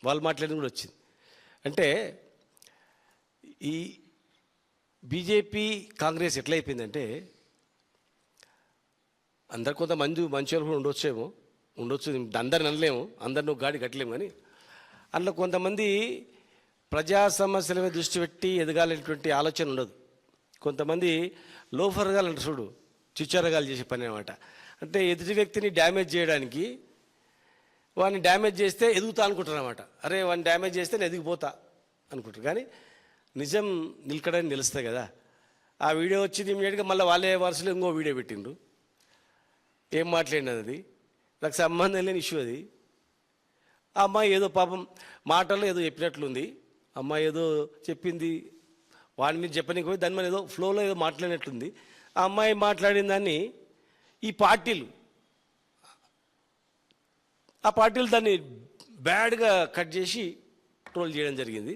వాళ్ళు మాట్లాడింది కూడా వచ్చింది. అంటే ఈ బీజేపీ కాంగ్రెస్ ఎట్లయిపోయిందంటే, అందరు కొంతమంది మంచి వాళ్ళు కూడా ఉండొచ్చు, అందరిని అనలేము, అందరిని ఒక గాడి కట్టలేము. కానీ అందులో కొంతమంది ప్రజా సమస్యల మీద దృష్టి పెట్టి ఎదగాలనేటువంటి ఆలోచన ఉండదు. కొంతమంది లోఫర్గాలు అంటే చూడు, చిచ్చరగాలు చేసే పని అనమాట. అంటే ఎదుటి వ్యక్తిని డ్యామేజ్ చేయడానికి, వాడిని డ్యామేజ్ చేస్తే ఎదుగుతా అనుకుంటారు అనమాట. అరే వాడిని డ్యామేజ్ చేస్తే నేను ఎదిగిపోతా అనుకుంటారు. కానీ నిజం నిలకడని నిలుస్తాయి కదా. ఆ వీడియో వచ్చింది ఇమీడియట్గా మళ్ళీ వాళ్ళే వరుసలో ఇంకో వీడియో పెట్టిండ్రు. ఏం మాట్లాడినది అది? నాకు సంబంధం లేని ఇష్యూ అది. ఆ అమ్మాయి ఏదో పాపం మాటల్లో ఏదో చెప్పినట్లుంది. అమ్మాయి ఏదో చెప్పింది, వాడి మీద చెప్పనికి పోయి దాని మీద ఏదో ఫ్లోలో ఏదో మాట్లాడినట్లుంది. ఆ అమ్మాయి మాట్లాడిన దాన్ని ఈ పార్టీలు దాన్ని బ్యాడ్గా కట్ చేసి ట్రోల్ చేయడం జరిగింది.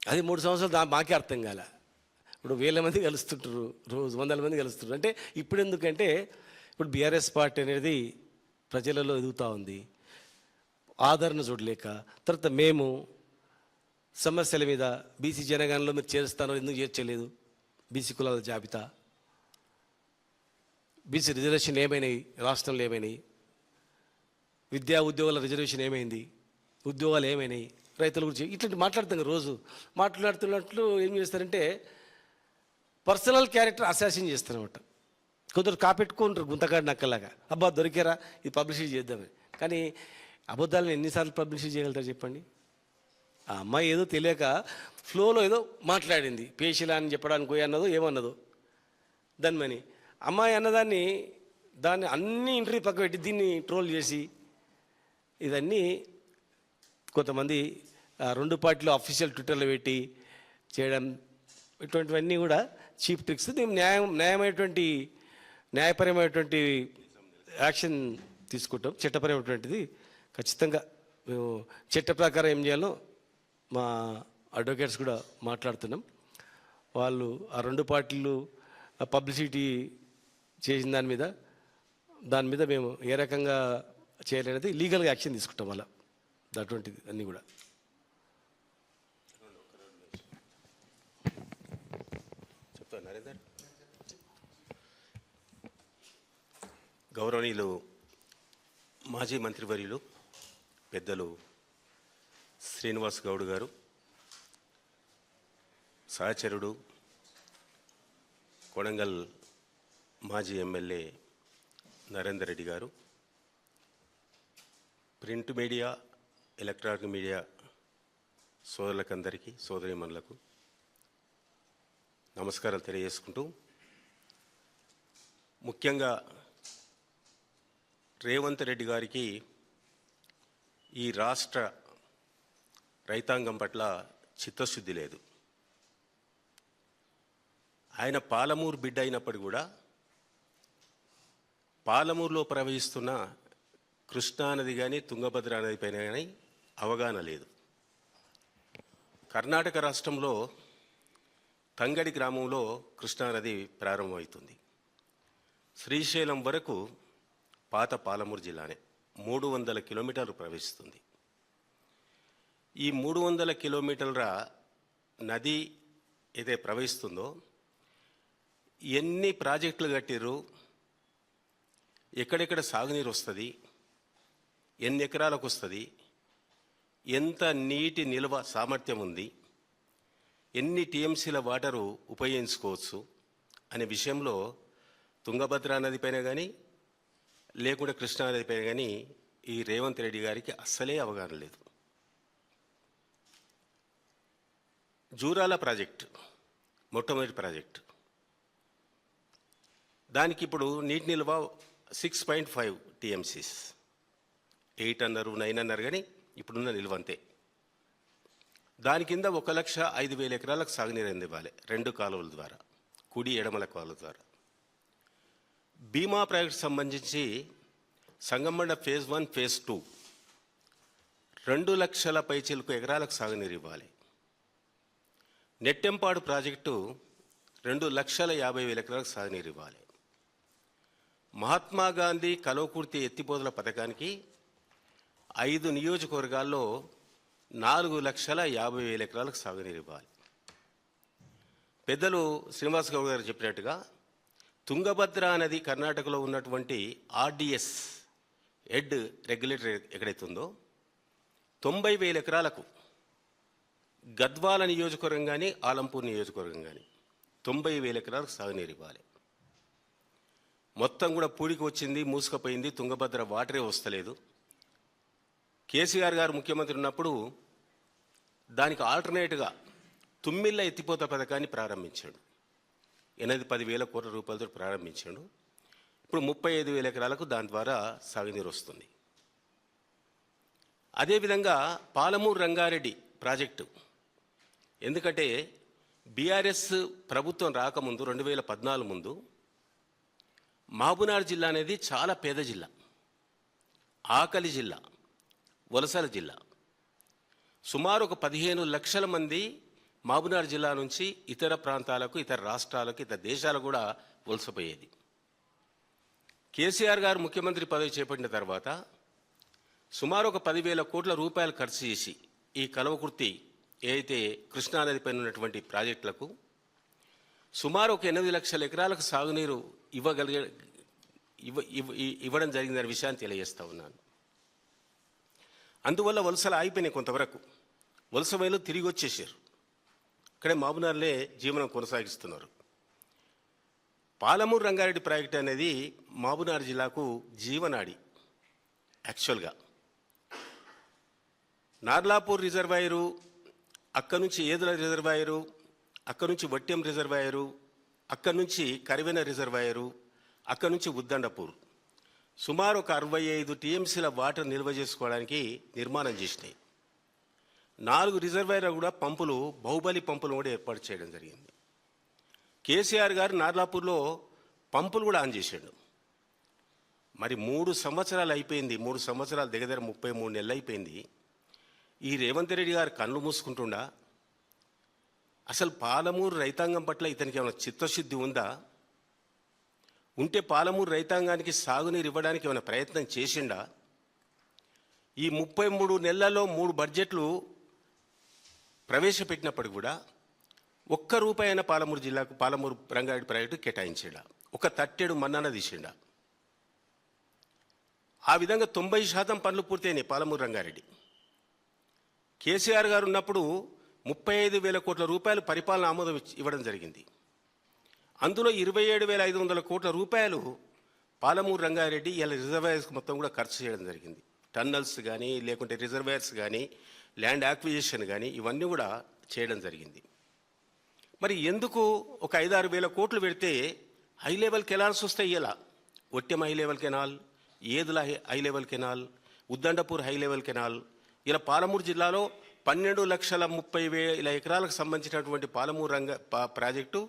అది 3 సంవత్సరాలు మాకే అర్థం కాలే. ఇప్పుడు వేల మంది కలుస్తుంటారు, రోజు వందల మంది కలుస్తుంటారు. అంటే ఇప్పుడు ఎందుకంటే ఇప్పుడు బీఆర్ఎస్ పార్టీ అనేది ప్రజలలో ఎదుగుతూ ఉంది, ఆదరణ చూడలేక. తర్వాత మేము సమస్యల మీద బీసీ జనగణనలో మీరు చేరుస్తానో ఎందుకు చేర్చలేదు, బీసీ కులాల జాబితా, బీసీ రిజర్వేషన్ ఏమైనాయి, రాష్ట్రంలో ఏమైనాయి, విద్యా ఉద్యోగాల రిజర్వేషన్ ఏమైంది, ఉద్యోగాలు ఏమైనాయి, రైతుల గురించి ఇట్లాంటి మాట్లాడుతాం. రోజు మాట్లాడుతున్నట్లు ఏం చేస్తారంటే పర్సనల్ క్యారెక్టర్ అసాసిన్ చేస్తారన్నమాట. కొందరు కాపెట్టుకుంటారు గుంతకాడి నక్కలాగా, అబ్బా దొరికారా ఇది పబ్లిసిటీ చేద్దామని. కానీ అబద్ధాలను ఎన్నిసార్లు పబ్లిసిటీ చేయగలుగుతారు చెప్పండి? ఆ అమ్మాయి ఏదో తెలియక ఫ్లోలో ఏదో మాట్లాడింది, పేషిలా అని చెప్పడానికి పోయి అన్నదో ఏమన్నదో దానిమని. అమ్మాయి అన్నదాన్ని దాన్ని అన్ని ఇంటర్వ్యూ పక్క పెట్టి దీన్ని ట్రోల్ చేసి ఇవన్నీ కొంతమంది 2 పార్టీలు అఫీషియల్ ట్విట్టర్లో పెట్టి చేయడం, ఇటువంటివన్నీ కూడా చీప్ ట్రిక్స్. మేము న్యాయపరమైనటువంటి యాక్షన్ తీసుకుంటాం. చట్టపరమైనటువంటిది ఖచ్చితంగా మేము చట్ట ప్రకారం ఏం చేయాలో మా అడ్వకేట్స్ కూడా మాట్లాడుతున్నాం. వాళ్ళు ఆ 2 పార్టీలు పబ్లిసిటీ చేసిన దాని మీద మేము ఏ రకంగా చేయాలనేది లీగల్గా యాక్షన్ తీసుకుంటాం. అలా అటువంటిది అన్నీ కూడా. చెప్తా నరేందర్. గౌరవనీయులు మాజీ మంత్రివర్యులు పెద్దలు శ్రీనివాస్ గౌడ్ గారు, సహచరుడు కొడంగల్ మాజీ ఎమ్మెల్యే నరేందర్ రెడ్డి గారు, ప్రింట్ మీడియా, ఎలక్ట్రానిక్ మీడియా సోదరులకందరికీ, సోదరీమణులకు నమస్కారాలు తెలియజేసుకుంటూ, ముఖ్యంగా రేవంత్ రెడ్డి గారికి ఈ రాష్ట్ర రైతాంగం పట్ల చిత్తశుద్ధి లేదు. ఆయన పాలమూరు బిడ్డ అయినప్పటికీ కూడా పాలమూరులో ప్రవహిస్తున్న కృష్ణానది కానీ తుంగభద్ర నది పైన కానీ అవగాహన లేదు. కర్ణాటక రాష్ట్రంలో తంగడి గ్రామంలో కృష్ణానది ప్రారంభమవుతుంది. శ్రీశైలం వరకు పాత పాలమూరు జిల్లానే 300 కిలోమీటర్లు ప్రవహిస్తుంది. ఈ 300 కిలోమీటర్ల నది ఏదైతే ప్రవహిస్తుందో ఎన్ని ప్రాజెక్టులు కట్టిర్రు, ఎక్కడెక్కడ సాగునీరు వస్తుంది, ఎన్ని ఎకరాలకు వస్తుంది, ఎంత నీటి నిల్వ సామర్థ్యం ఉంది, ఎన్ని టీఎంసీల వాటరు ఉపయోగించుకోవచ్చు అనే విషయంలో తుంగభద్రా నది పైన కానీ లేకుంటే కృష్ణానది పైన కానీ ఈ రేవంత్ రెడ్డి గారికి అస్సలే అవగాహన లేదు. జూరాల ప్రాజెక్టు మొట్టమొదటి ప్రాజెక్టు, దానికి ఇప్పుడు నీటి నిల్వ 6.5 టీఎంసీస్, 8 అన్నారు 9 అన్నారు, కానీ ఇప్పుడున్న నిల్వ అంతే. దాని కింద 1,05,000 ఎకరాలకు సాగునీరు అందివ్వాలి 2 కాలువల ద్వారా, కుడి ఎడమల కాలువ ద్వారా. భీమా ప్రాజెక్టు సంబంధించి సంగమండ ఫేజ్ 1 ఫేజ్ 2 2 లక్షల పైచిలకు ఎకరాలకు సాగునీరు ఇవ్వాలి. నెట్టెంపాడు ప్రాజెక్టు 2,50,000 ఎకరాలకు సాగునీరు ఇవ్వాలి. మహాత్మా గాంధీ కల్వకుర్తి ఎత్తిపోతల పథకానికి 5 నియోజకవర్గాల్లో 4,50,000 ఎకరాలకు సాగునీరు ఇవ్వాలి. పెద్దలు శ్రీనివాస్ గౌడ్ గారు చెప్పినట్టుగా తుంగభద్రా నది కర్ణాటకలో ఉన్నటువంటి ఆర్డిఎస్ హెడ్ రెగ్యులేటర్ ఎక్కడైతే ఉందో 90,000 ఎకరాలకు గద్వాల నియోజకవర్గం కానీ ఆలంపూర్ నియోజకవర్గం కానీ 90,000 ఎకరాలకు సాగునీరు ఇవ్వాలి. మొత్తం కూడా పూడికి వచ్చింది, మూసుకపోయింది, తుంగభద్ర వాటరే వస్తలేదు. కేసీఆర్ గారు ముఖ్యమంత్రి ఉన్నప్పుడు దానికి ఆల్టర్నేట్గా తుమ్మిళ్ళ ఎత్తిపోత పథకాన్ని ప్రారంభించాడు. 8-10 వేల కోట్ల రూపాయలతో ప్రారంభించాడు. ఇప్పుడు 35,000 ఎకరాలకు దాని ద్వారా సాగునీరు వస్తుంది. అదేవిధంగా పాలమూరు రంగారెడ్డి ప్రాజెక్టు, ఎందుకంటే బీఆర్ఎస్ ప్రభుత్వం రాకముందు 2014 ముందు మహబూబ్నగర్ జిల్లా అనేది చాలా పేద జిల్లా, ఆకలి జిల్లా, వలసల జిల్లా. సుమారు ఒక 15 లక్షల మంది మహబూబ్నగర్ జిల్లా నుంచి ఇతర ప్రాంతాలకు, ఇతర రాష్ట్రాలకు, ఇతర దేశాలకు కూడా వలసపోయేది. కేసీఆర్ గారు ముఖ్యమంత్రి పదవి చేపట్టిన తర్వాత సుమారు ఒక 10,000 కోట్ల రూపాయలు ఖర్చు చేసి ఈ కల్వకుర్తి ఏదైతే కృష్ణానదిపై ఉన్నటువంటి ప్రాజెక్టులకు సుమారు ఒక 8 లక్షల ఎకరాలకు సాగునీరు ఇవ్వడం జరిగిందనే విషయాన్ని తెలియజేస్తా ఉన్నాను. అందువల్ల వలసలు ఆగిపోయినాయి. కొంతవరకు వలస వేలు తిరిగి వచ్చేసారు, ఇక్కడే మహబూబ్నగర్లే జీవనం కొనసాగిస్తున్నారు. పాలమూరు రంగారెడ్డి ప్రాజెక్ట్ అనేది మహబూబ్నగర్ జిల్లాకు జీవనాడి. యాక్చువల్గా నార్లాపూర్ రిజర్వాయరు, అక్కడి నుంచి ఏదుల రిజర్వాయరు, అక్కడి నుంచి వట్యం రిజర్వాయరు, అక్కడి నుంచి కరివెన రిజర్వాయరు, అక్కడి నుంచి ఉద్దండపూర్ సుమారు ఒక 65 టీఎంసీల వాటర్ నిల్వ చేసుకోవడానికి నిర్మాణం చేసినాయి. 4 రిజర్వాయర్లు కూడా పంపులు, బాహుబలి పంపులు కూడా ఏర్పాటు చేయడం జరిగింది. కేసీఆర్ గారు నార్లాపూర్లో పంపులు కూడా ఆన్ చేశాడు. మరి 3 సంవత్సరాలు అయిపోయింది, 3 సంవత్సరాలు దగ్గర 33 నెలలు అయిపోయింది. ఈ రేవంత్ రెడ్డి గారు కళ్ళు మూసుకుంటుండా? అసలు పాలమూరు రైతాంగం పట్ల ఇతనికి ఏమైనా చిత్తశుద్ధి ఉందా? ఉంటే పాలమూరు రైతాంగానికి సాగునీరు ఇవ్వడానికి ఏమైనా ప్రయత్నం చేసిండా? ఈ 33 నెలల్లో 3 బడ్జెట్లు ప్రవేశపెట్టినప్పుడు కూడా ఒక్క రూపాయి అయినా పాలమూరు జిల్లాకు, పాలమూరు రంగారెడ్డి ప్రాజెక్టు కేటాయించిండా? ఒక తట్టెడు మన్నాన తీసిండా? ఆ విధంగా 90% పనులు పూర్తయినాయి పాలమూరు రంగారెడ్డి. కేసీఆర్ గారు ఉన్నప్పుడు 35,000 కోట్ల రూపాయలు పరిపాలన ఆమోదం ఇవ్వడం జరిగింది. అందులో 27,500 కోట్ల రూపాయలు పాలమూరు రంగారెడ్డి ఇలా రిజర్వాయర్స్ మొత్తం కూడా ఖర్చు చేయడం జరిగింది. టన్నల్స్ కానీ, లేకుంటే రిజర్వాయర్స్ కానీ, ల్యాండ్ యాక్విజిషన్ కానీ, ఇవన్నీ కూడా చేయడం జరిగింది. మరి ఎందుకు ఒక 5-6 వేల కోట్లు పెడితే హై లెవెల్ కెనాల్స్ వస్తాయి? ఇలా Ottem high level canal, Yedula high level canal, Uddandapur high level canal, ఇలా పాలమూరు జిల్లాలో 12,30,000 ఎకరాలకు సంబంధించినటువంటి పాలమూరు ప్రాజెక్టు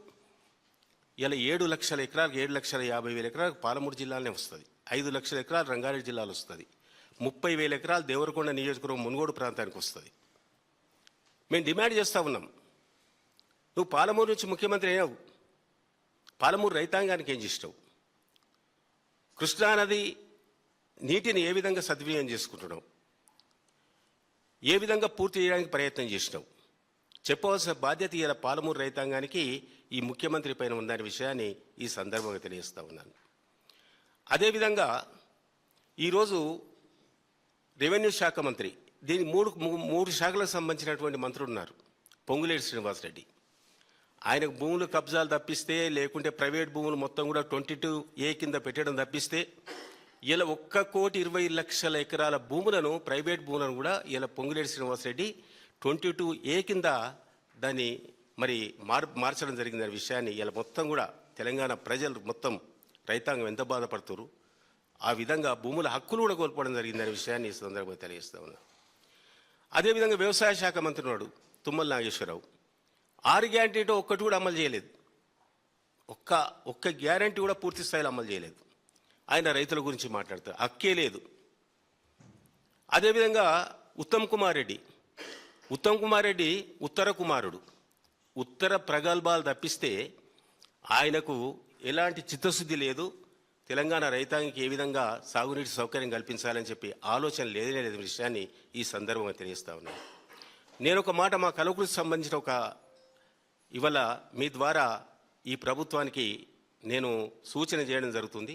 ఇలా 7 లక్షల ఎకరాలకు, 7,50,000 ఎకరాలకు పాలమూరు జిల్లాలోనే వస్తుంది. 5 లక్షల ఎకరాలు రంగారెడ్డి జిల్లాలో వస్తుంది. 30,000 ఎకరాలు దేవరకొండ నియోజకవర్గం మునుగోడు ప్రాంతానికి వస్తుంది. మేము డిమాండ్ చేస్తూ ఉన్నాం, నువ్వు పాలమూరు నుంచి ముఖ్యమంత్రి అయినావు, పాలమూరు రైతాంగానికి ఏం చేసినావు? కృష్ణానది నీటిని ఏ విధంగా సద్వినియోగం చేసుకుంటున్నావు? ఏ విధంగా పూర్తి చేయడానికి ప్రయత్నం చేసినావు? చెప్పవలసిన బాధ్యత ఇలా పాలమూరు రైతాంగానికి ఈ ముఖ్యమంత్రి పైన ఉందనే విషయాన్ని ఈ సందర్భంగా తెలియజేస్తూ ఉన్నాను. అదేవిధంగా ఈరోజు రెవెన్యూ శాఖ మంత్రి, దీని మూడు శాఖలకు సంబంధించినటువంటి మంత్రులు ఉన్నారు. పొంగులేటి శ్రీనివాసరెడ్డి, ఆయనకు భూములు కబ్జాలు తప్పిస్తే, లేకుంటే ప్రైవేట్ భూములు మొత్తం కూడా 22A కింద పెట్టడం తప్పిస్తే, ఇలా 1,20,00,000 ఎకరాల భూములను, ప్రైవేట్ భూములను కూడా ఇలా పొంగులేటి శ్రీనివాసరెడ్డి 22A కింద దాన్ని మరి మార్చడం జరిగిందనే విషయాన్ని ఇలా మొత్తం కూడా తెలంగాణ ప్రజలు మొత్తం రైతాంగం ఎంత బాధపడుతున్నారు, ఆ విధంగా భూముల హక్కులు కూడా కోల్పోవడం జరిగిందనే విషయాన్ని ఈ సందర్భంగా తెలియజేస్తా ఉన్నా. అదేవిధంగా వ్యవసాయ శాఖ మంత్రి ఉన్నాడు తుమ్మల నాగేశ్వరరావు. 6 గ్యారంటీతో ఒక్కటి కూడా అమలు చేయలేదు. ఒక్క గ్యారంటీ కూడా పూర్తి స్థాయిలో అమలు చేయలేదు. ఆయన రైతుల గురించి మాట్లాడతారు, హక్కే లేదు. అదేవిధంగా ఉత్తమ్ కుమార్ రెడ్డి ఉత్తర కుమారుడు, ఉత్తర ప్రగల్భాలు తప్పిస్తే ఆయనకు ఎలాంటి చిత్తశుద్ధి లేదు. తెలంగాణ రైతాంగానికి ఏ విధంగా సాగునీటి సౌకర్యం కల్పించాలని చెప్పి ఆలోచన లేదనే విషయాన్ని ఈ సందర్భంగా తెలియజేస్తా ఉన్నాను. నేను ఒక మాట మా కలవకులకు సంబంధించిన ఇవాళ మీ ద్వారా ఈ ప్రభుత్వానికి నేను సూచన చేయడం జరుగుతుంది.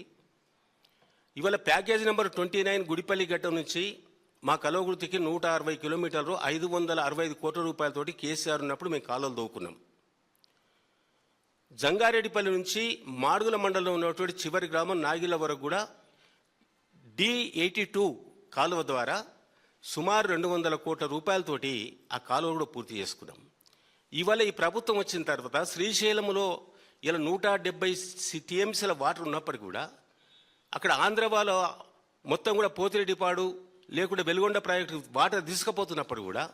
ఇవాళ ప్యాకేజ్ నెంబర్ 29 గుడిపల్లి ఘట్టం నుంచి మా కలవకుర్తికి 160 కిలోమీటర్లు 565 కోట్ల రూపాయలతోటి కేసీఆర్ ఉన్నప్పుడు మేము కాలువలు దోవుకున్నాం. జంగారెడ్డిపల్లి నుంచి మాడుగుల మండలంలో ఉన్నటువంటి చివరి గ్రామం నాగిల వరకు కూడా D82 కాలువ ద్వారా సుమారు 200 కోట్ల రూపాయలతోటి ఆ కాలువ కూడా పూర్తి చేసుకున్నాం. ఇవాళ ఈ ప్రభుత్వం వచ్చిన తర్వాత శ్రీశైలంలో ఇలా 170 టీఎంసీల వాటర్ ఉన్నప్పటికీ కూడా అక్కడ ఆంధ్ర వాళ్ళు మొత్తం కూడా పోతిరెడ్డిపాడు లేకుంటే వెలుగొండ ప్రాజెక్టు వాటర్ తీసుకుపోతున్నప్పుడు కూడా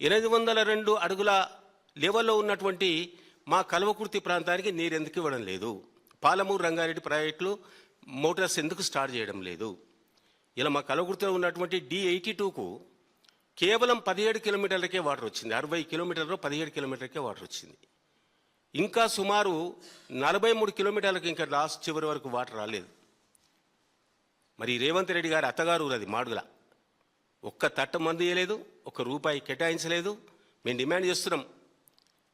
802 అడుగుల లెవెల్లో ఉన్నటువంటి మా కల్వకుర్తి ప్రాంతానికి నీరు ఎందుకు ఇవ్వడం లేదు? పాలమూరు రంగారెడ్డి ప్రాజెక్టులు మోటార్స్ ఎందుకు స్టార్ట్ చేయడం లేదు? ఇలా మా కల్వకుర్తిలో ఉన్నటువంటి D82కు కేవలం 17 కిలోమీటర్లకే వాటర్ వచ్చింది. 60 కిలోమీటర్లో 17 కిలోమీటర్లకే వాటర్ వచ్చింది. ఇంకా సుమారు 43 కిలోమీటర్లకు ఇంకా లాస్ట్ చివరి వరకు వాటర్ రాలేదు. మరి రేవంత్ రెడ్డి గారి అత్తగారు అది మాడుగుల ఒక్క తట్ట మందు ఇవ్వలేదు, ఒక్క రూపాయి కేటాయించలేదు. మేము డిమాండ్ చేస్తున్నాం,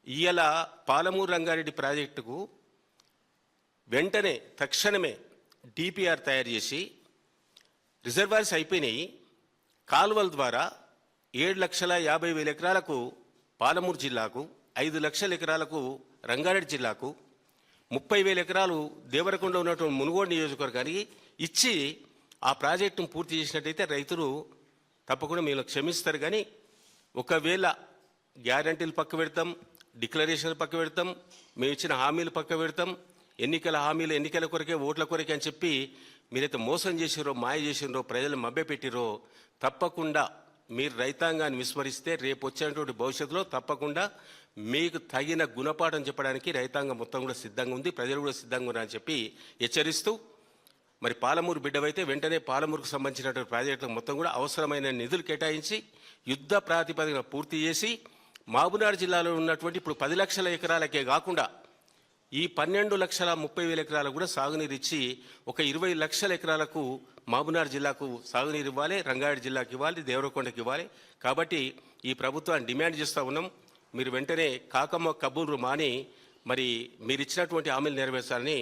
ఇవాళ పాలమూరు రంగారెడ్డి ప్రాజెక్టుకు వెంటనే తక్షణమే డిపిఆర్ తయారు చేసి రిజర్వాయర్స్ అయిపోయినాయి, కాలువల ద్వారా 7,50,000 ఎకరాలకు పాలమూరు జిల్లాకు, 5 లక్షల ఎకరాలకు రంగారెడ్డి జిల్లాకు, 30,000 ఎకరాలు దేవరకొండ ఉన్నటువంటి మునుగోడు నియోజకవర్గానికి ఇచ్చి ఆ ప్రాజెక్టును పూర్తి చేసినట్టయితే రైతులు తప్పకుండా మీరు క్షమిస్తారు. కానీ ఒకవేళ గ్యారంటీలు పక్క పెడతాం, డిక్లరేషన్లు పక్క పెడతాం, మేము ఇచ్చిన హామీలు పక్క పెడతాం, ఎన్నికల హామీలు ఎన్నికల కొరకే ఓట్ల కొరకే అని చెప్పి మీరైతే మోసం చేసిరో, మాయ చేసిరో, ప్రజలు మభ్యపెట్టిరో, తప్పకుండా మీరు రైతాంగాన్ని విస్మరిస్తే రేపు వచ్చేటువంటి భవిష్యత్తులో తప్పకుండా మీకు తగిన గుణపాఠం చెప్పడానికి రైతాంగం మొత్తం కూడా సిద్ధంగా ఉంది, ప్రజలు కూడా సిద్ధంగా ఉన్నారని చెప్పి హెచ్చరిస్తూ, మరి పాలమూరు బిడ్డవైతే వెంటనే పాలమూరుకు సంబంధించినటువంటి ప్రాజెక్టులకు మొత్తం కూడా అవసరమైన నిధులు కేటాయించి యుద్ధ ప్రాతిపదికన పూర్తి చేసి మహబూబ్నగర్ జిల్లాలో ఉన్నటువంటి ఇప్పుడు 10 లక్షల ఎకరాలకే కాకుండా ఈ 12,30,000 ఎకరాలకు కూడా సాగునీరు ఇచ్చి ఒక 20 లక్షల ఎకరాలకు మహబూబ్నగర్ జిల్లాకు సాగునీరు ఇవ్వాలి, రంగారెడ్డి జిల్లాకు ఇవ్వాలి, దేవరకొండకి ఇవ్వాలి. కాబట్టి ఈ ప్రభుత్వాన్ని డిమాండ్ చేస్తూ ఉన్నాం, మీరు వెంటనే కాకమ్మ కబూర్లు మాని మరి మీరు ఇచ్చినటువంటి హామీలు నెరవేర్చాలని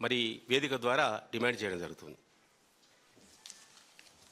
మరి వేదిక ద్వారా డిమాండ్ చేయడం జరుగుతుంది.